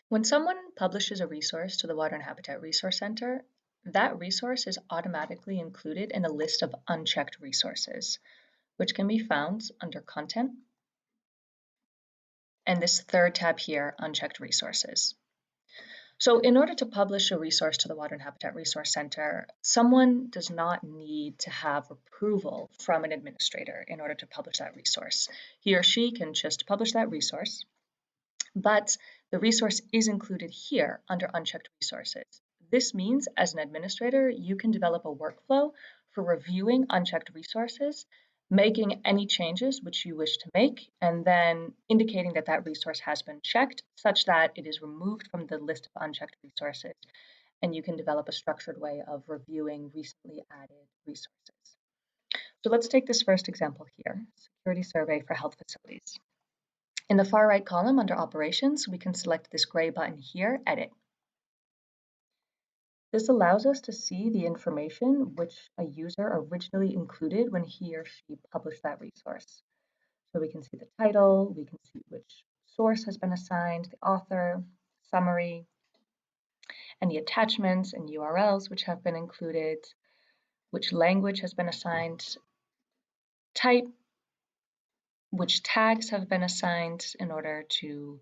When someone publishes a resource to the Water and Habitat Resource Center, that resource is automatically included in a list of unchecked resources, which can be found under Content and this third tab here, Unchecked Resources. So in order to publish a resource to the Water and Habitat Resource Center, someone does not need to have approval from an administrator in order to publish that resource. He or she can just publish that resource, but the resource is included here under unchecked resources. This means as an administrator, you can develop a workflow for reviewing unchecked resources, making any changes which you wish to make, and then indicating that that resource has been checked such that it is removed from the list of unchecked resources, and you can develop a structured way of reviewing recently added resources. So let's take this first example here, security survey for health facilities. In the far right column under Operations, we can select this gray button here, Edit. This allows us to see the information which a user originally included when he or she published that resource. So we can see the title, we can see which source has been assigned, the author, summary, and the attachments and URLs which have been included, which language has been assigned, type, which tags have been assigned in order to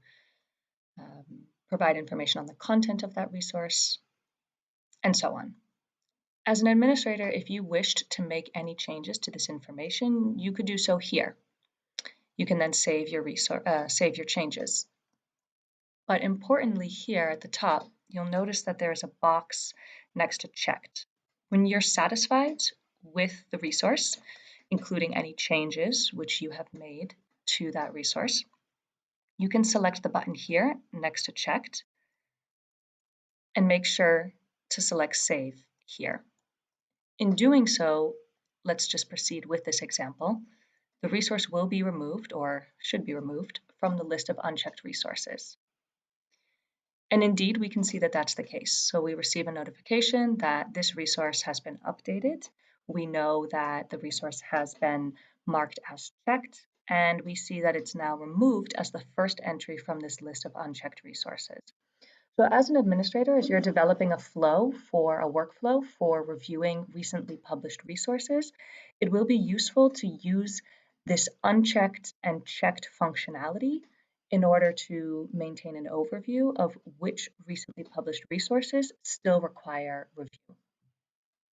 provide information on the content of that resource, and so on. As an administrator, if you wished to make any changes to this information, you could do so here. You can then save your changes. But importantly here at the top, you'll notice that there is a box next to checked. When you're satisfied with the resource, including any changes which you have made to that resource, you can select the button here next to checked and make sure to select save here. In doing so, let's just proceed with this example. The resource will be removed, or should be removed, from the list of unchecked resources. And indeed, we can see that that's the case. So we receive a notification that this resource has been updated. We know that the resource has been marked as checked, and we see that it's now removed as the first entry from this list of unchecked resources. So as an administrator, as you're developing a workflow for reviewing recently published resources, it will be useful to use this unchecked and checked functionality in order to maintain an overview of which recently published resources still require review.